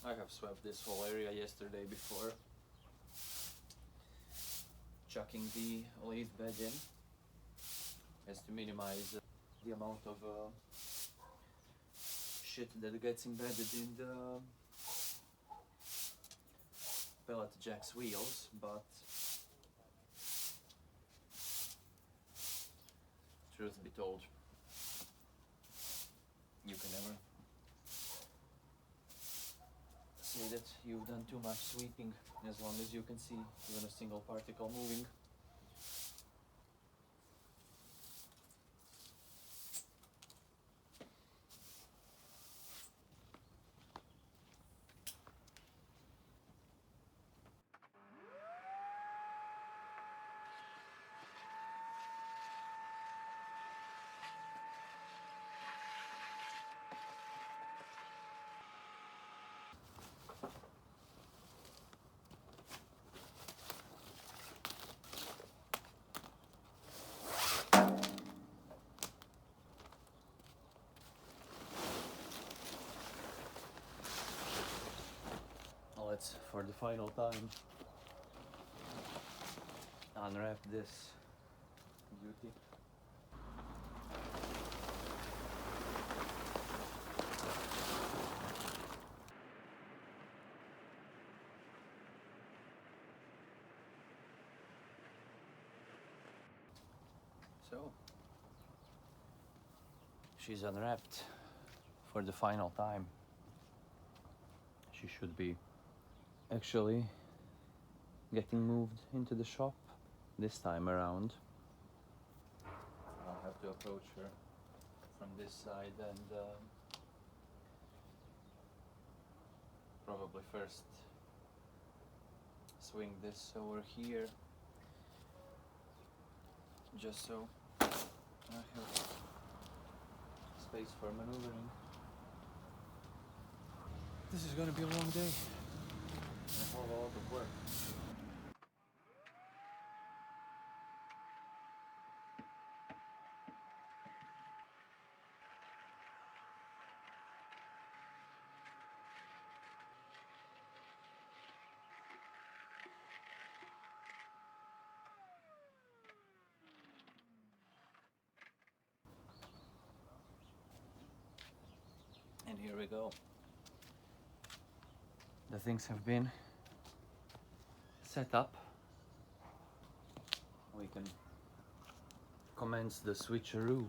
I have swept this whole area yesterday before chucking the leaf bed in, as to minimize the amount of shit that gets embedded in the pellet jack's wheels, but truth be told, you can never say that you've done too much sweeping as long as you can see even a single particle moving. Let's, for the final time, unwrap this beauty. So, she's unwrapped for the final time. She should be actually getting moved into the shop this time around. I'll have to approach her from this side and probably first swing this over here, just so I have space for maneuvering. This is going to be a long day. A whole lot of work. And here we go. The things have been set up. We can commence the switcheroo.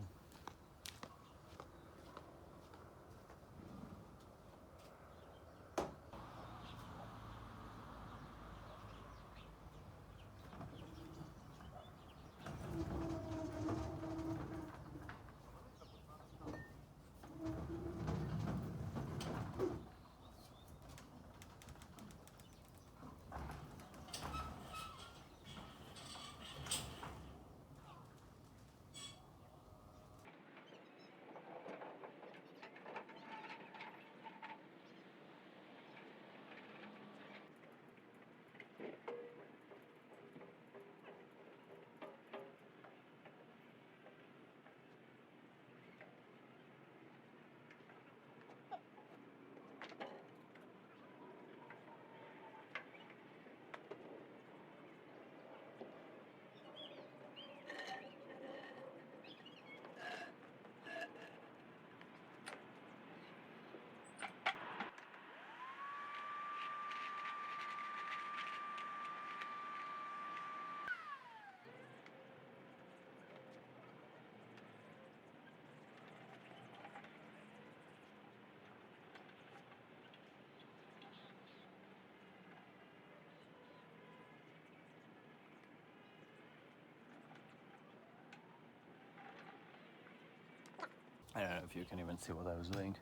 I don't know if you can even see what I was doing.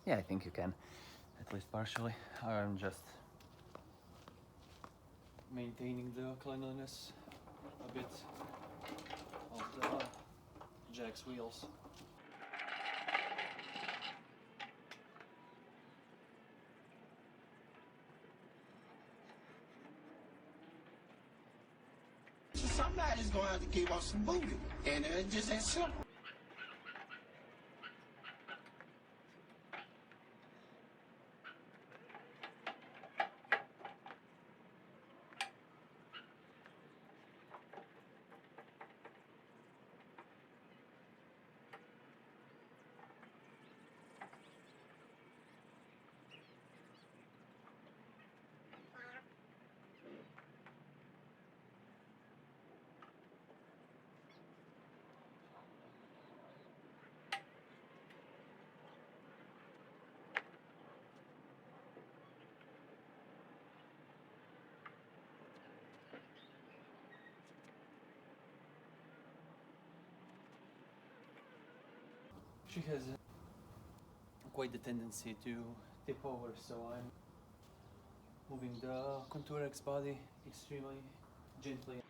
Yeah, I think you can, at least partially. I'm just maintaining the cleanliness a bit of the jack's wheels. Somebody's gonna have to give us some booty, and it's just that simple. She has quite the tendency to tip over, so I'm moving the Contourex body extremely gently.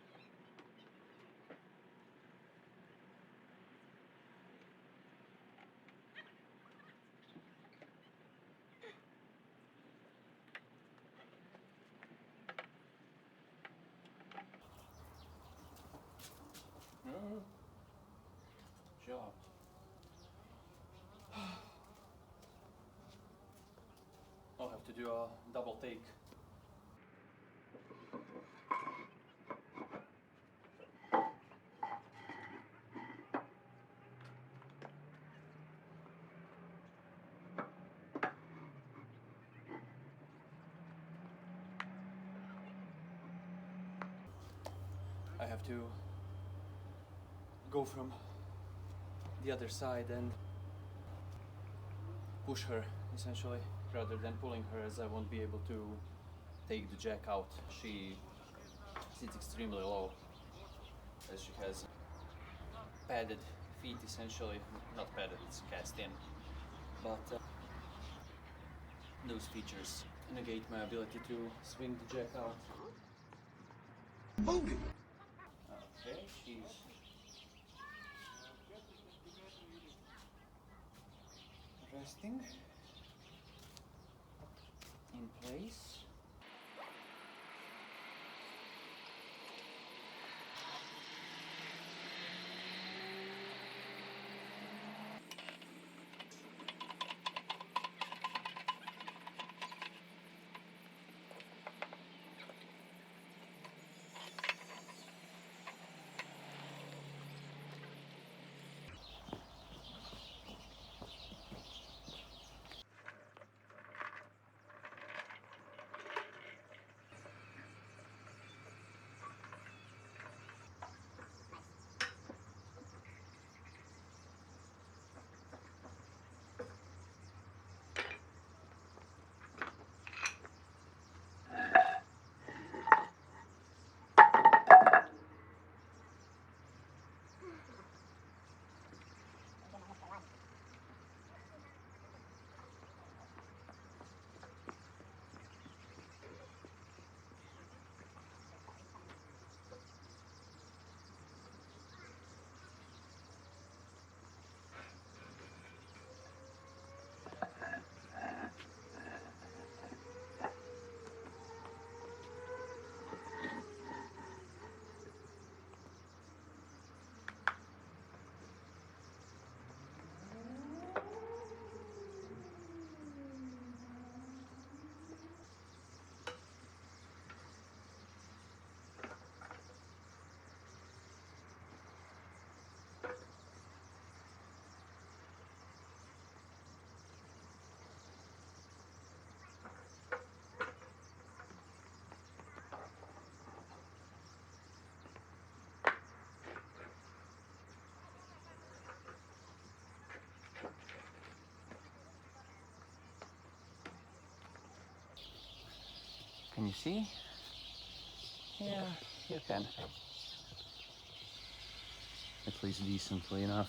Chill out. I'll have to do a double take. I have to go from the other side and push her, essentially, rather than pulling her, as I won't be able to take the jack out. She sits extremely low, as she has padded feet, essentially. Not padded, it's cast in. But those features negate my ability to swing the jack out. Booty. Okay, she's resting in place. Can you see? Yeah, you can. At least decently enough.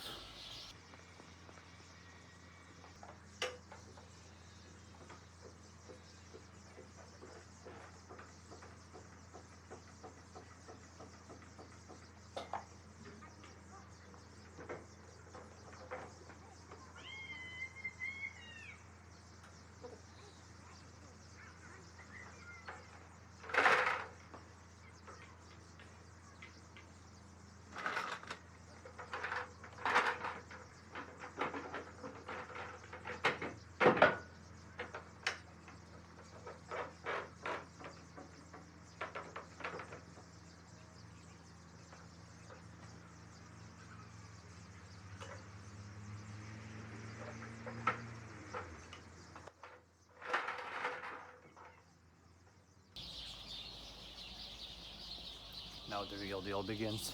Now the real deal begins.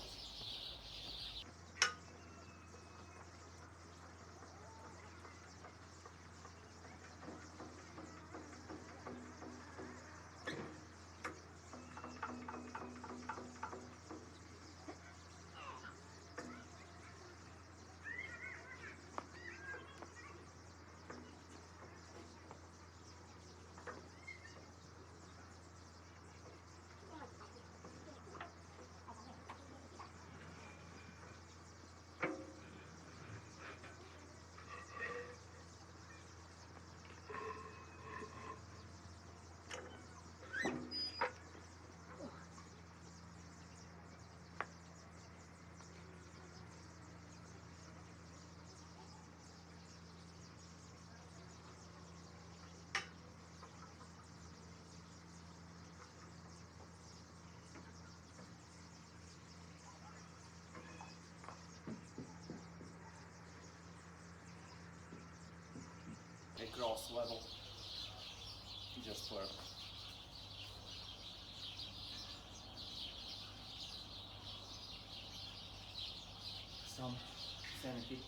cross level, just for some sanity.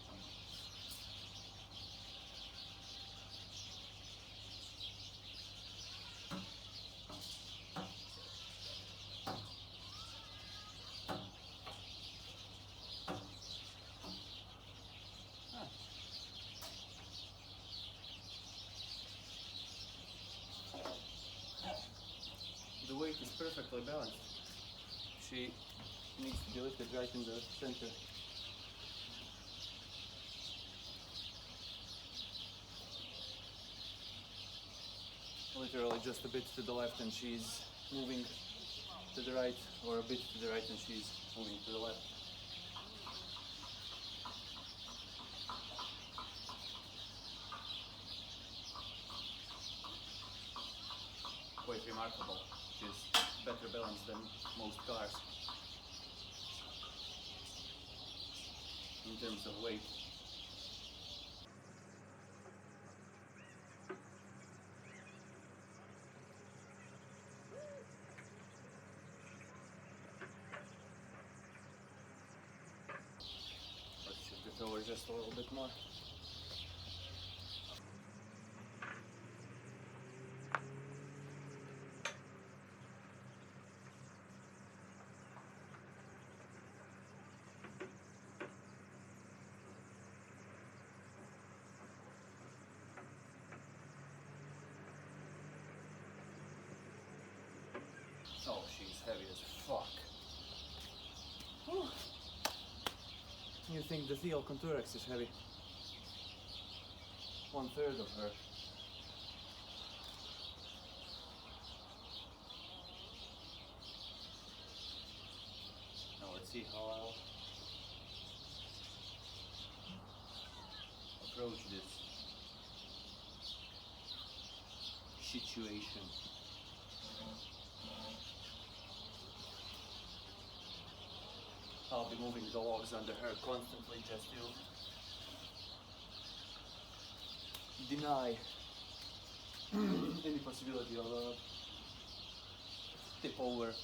The weight is perfectly balanced. She needs to be lifted right in the center. Literally just a bit to the left and she's moving to the right, or a bit to the right and she's moving to the left. Quite remarkable. She's better balanced than most cars in terms of weight. Let's shift it over just a little bit more. Oh, she's heavy as fuck. Whew. You think the Theo Contour-X is heavy? 1/3 of her. Now let's see how I'll approach this situation. I'll be moving the logs under her constantly just to deny any possibility of a tip over.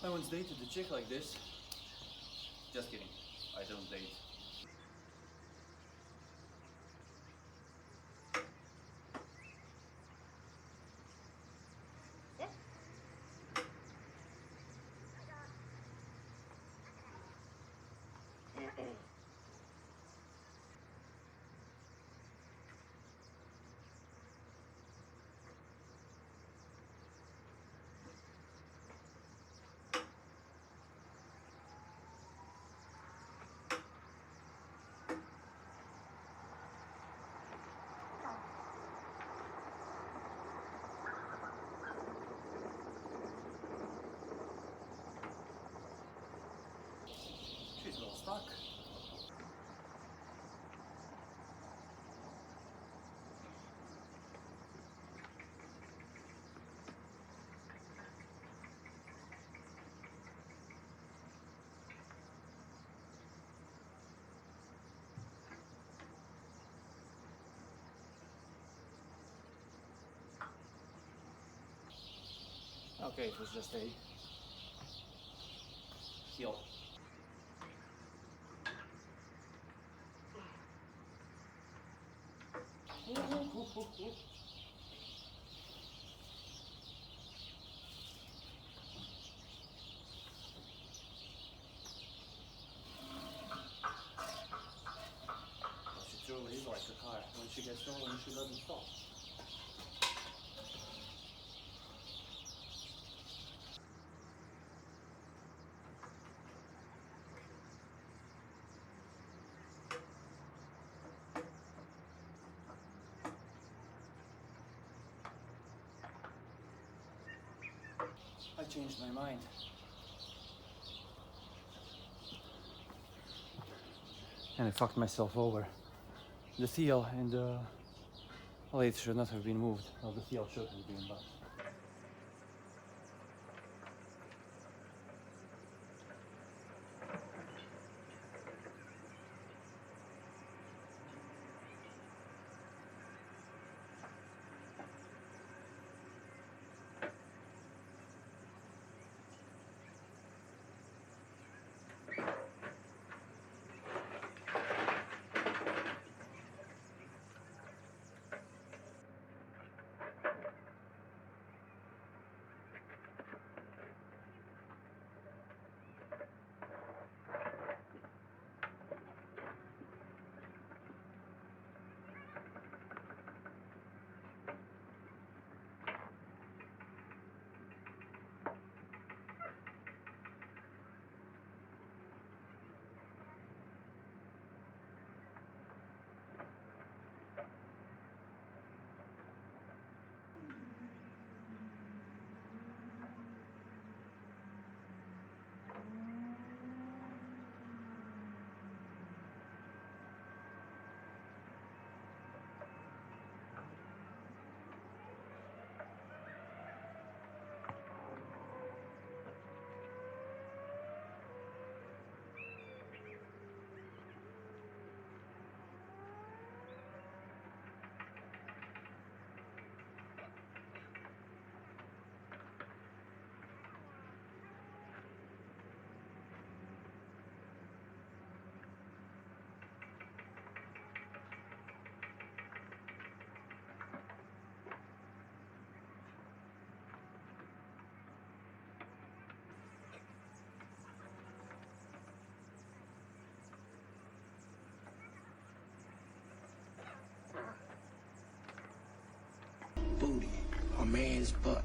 I once dated a chick like this. Just kidding, I don't date. She's well stuck. Okay, it was just a heel. She truly is like a car. When she gets rolling, she doesn't stop. changed my mind. And I fucked myself over. The seal and the lathe should not have been moved. Well, the seal should have been, but... Booty, a man's butt.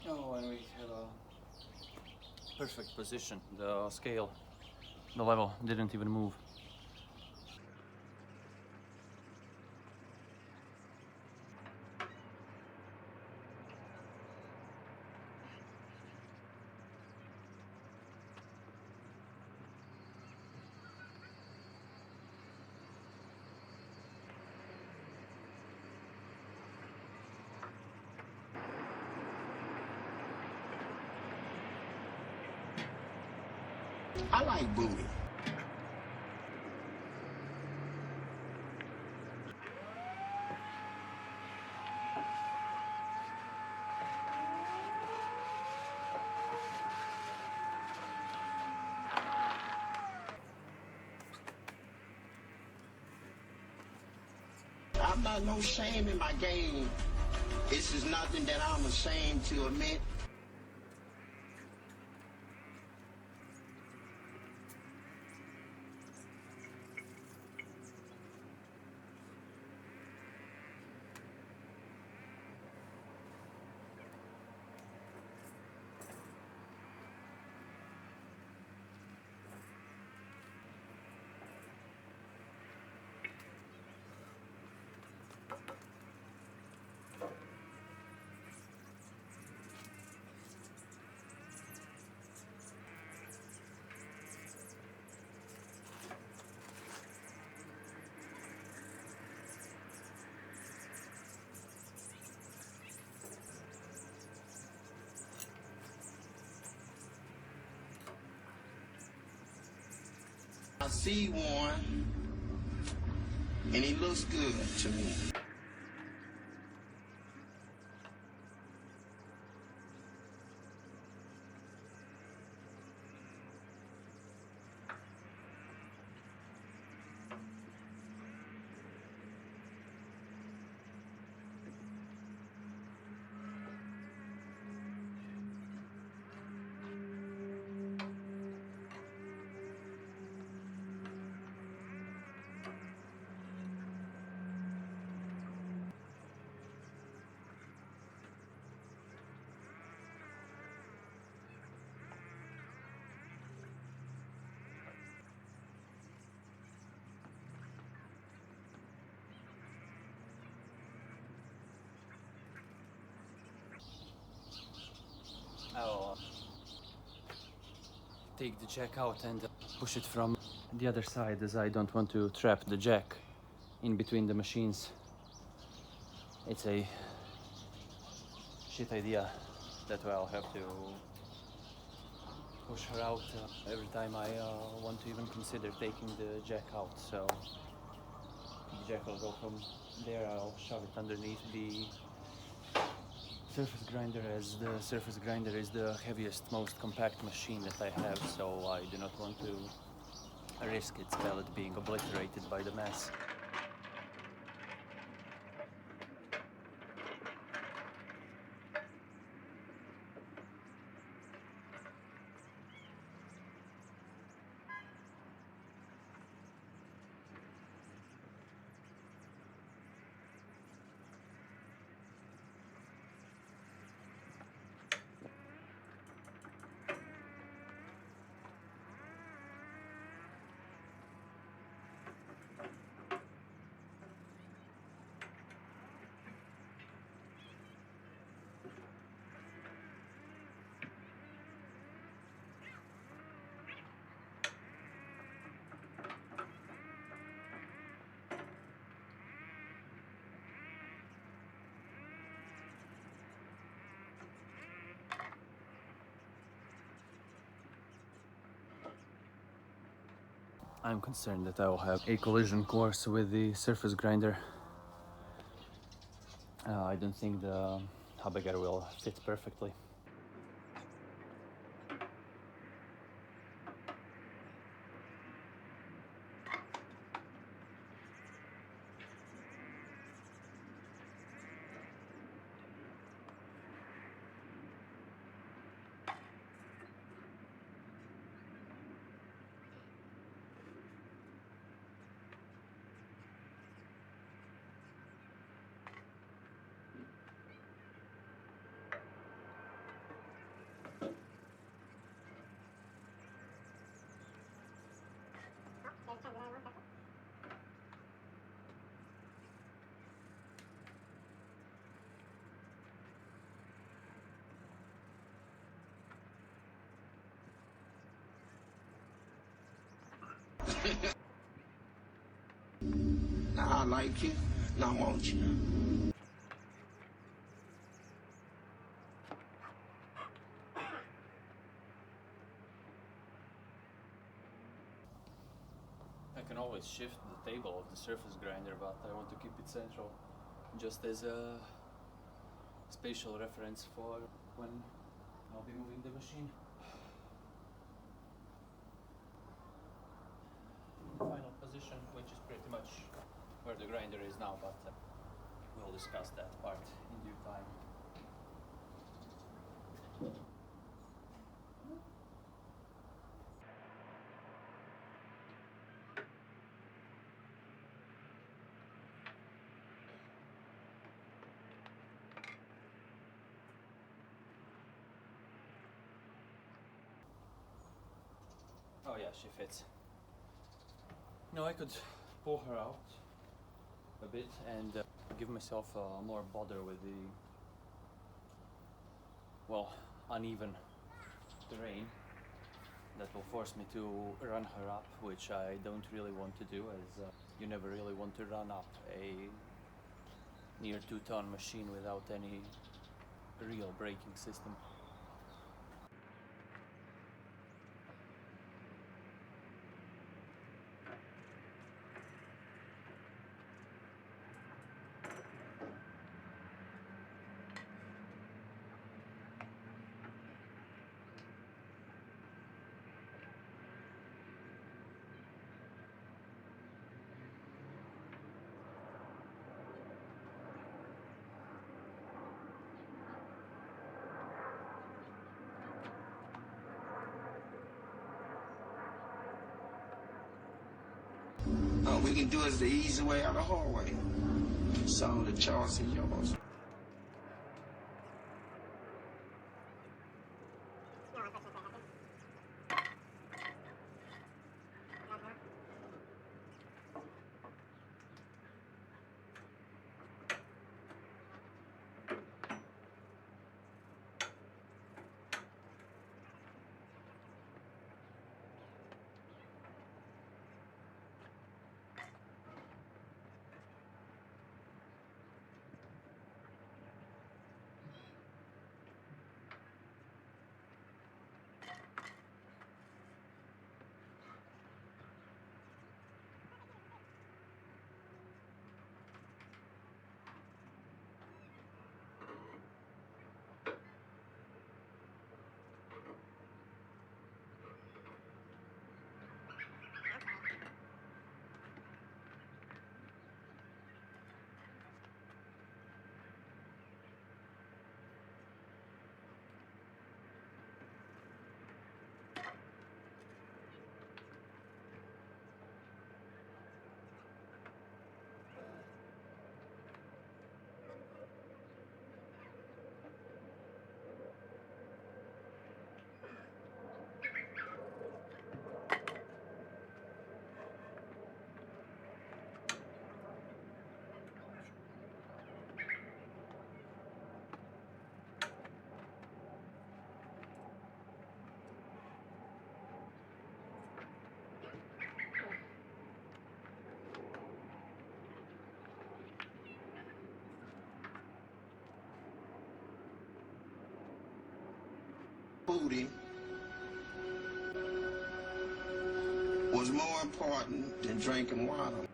Oh, and we had a perfect position. The scale, the level didn't even move. I like booty. I'm not no shame in my game. This is nothing that I'm ashamed to admit. I see one, and he looks good to me. take the jack out and push it from the other side, as I don't want to trap the jack in between the machines. It's a shit idea. That way I'll have to push her out every time I want to even consider taking the jack out. So the jack will go from there, I'll shove it underneath the surface grinder, as the surface grinder is the heaviest, most compact machine that I have, so I do not want to risk its pellet being obliterated by the mass. I'm concerned that I will have a collision course with the surface grinder. I don't think the Habegger will fit perfectly. Now I like you, now I want you. I can always shift the table of the surface grinder, but I want to keep it central, just as a spatial reference for when I'll be moving the machine. Final position, which is pretty much where the grinder is now, but we'll discuss that part in due time. Oh yeah, she fits. No, I could pull her out a bit and give myself more bother with the, well, uneven terrain that will force me to run her up, which I don't really want to do, as you never really want to run up a near 2-ton machine without any real braking system. We can do it the easy way or the hard way. So the choice is yours. booty was more important than drinking water.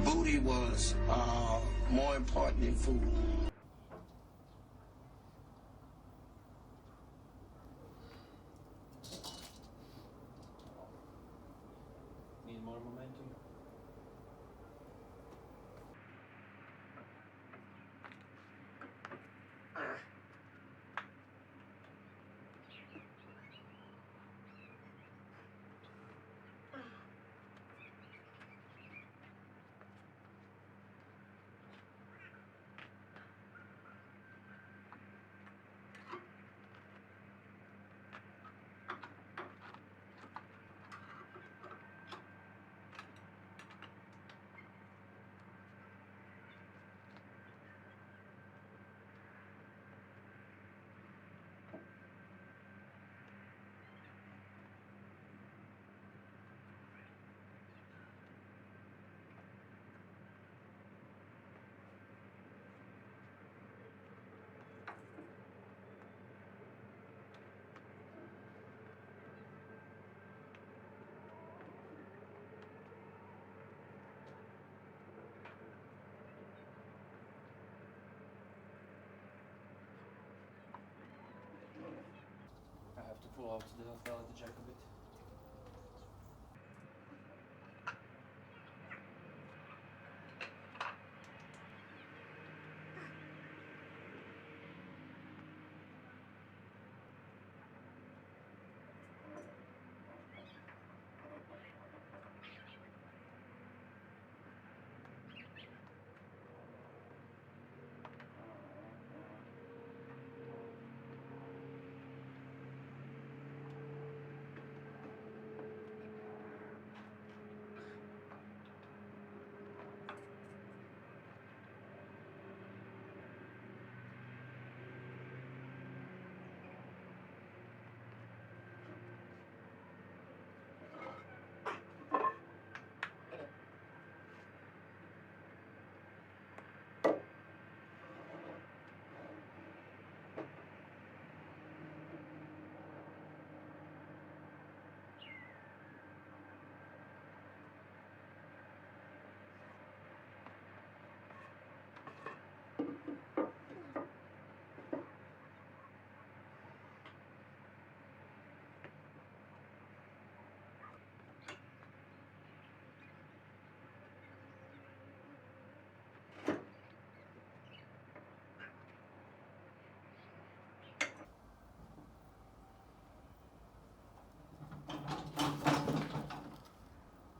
Booty was more important than food. Need more momentum. I have to pull out the velvet jack a bit.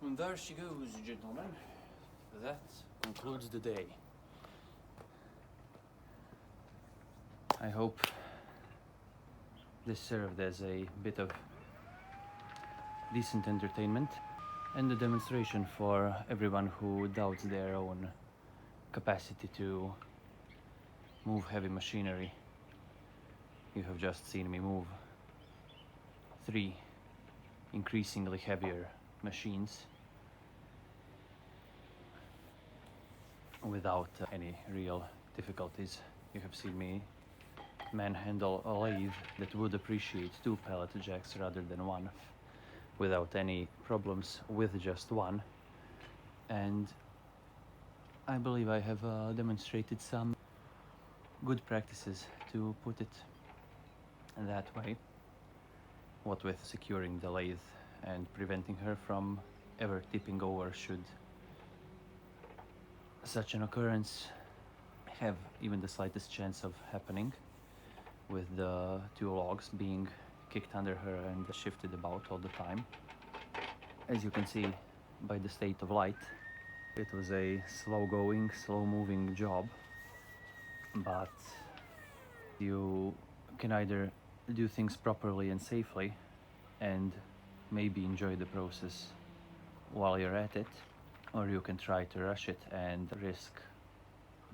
And there she goes, gentlemen. That concludes the day. I hope this served as a bit of decent entertainment and a demonstration for everyone who doubts their own capacity to move heavy machinery. You have just seen me move 3 increasingly heavier machines without any real difficulties. You have seen me manhandle a lathe that would appreciate 2 pallet jacks rather than 1 without any problems with just 1, and I believe I have demonstrated some good practices, to put it that way, what with securing the lathe and preventing her from ever tipping over should such an occurrence have even the slightest chance of happening, with the 2 logs being kicked under her and shifted about all the time. As you can see by the state of light, it was a slow-going, slow-moving job, but you can either do things properly and safely, and maybe enjoy the process while you're at it, or you can try to rush it and risk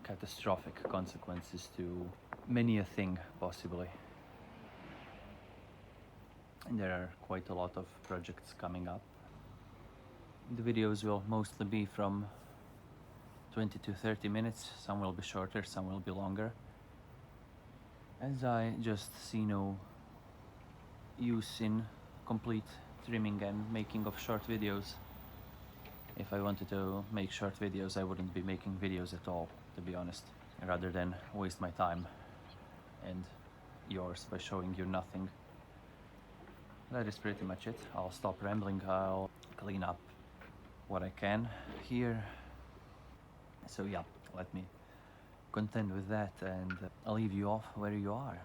catastrophic consequences to many a thing, possibly. And there are quite a lot of projects coming up. The videos will mostly be from 20 to 30 minutes, some will be shorter, some will be longer, as I just see no use in complete trimming and making of short videos. If I wanted to make short videos, I wouldn't be making videos at all, to be honest, rather than waste my time and yours by showing you nothing. That is pretty much it. I'll stop rambling, I'll clean up what I can here. So yeah, let me contend with that, and I'll leave you off where you are.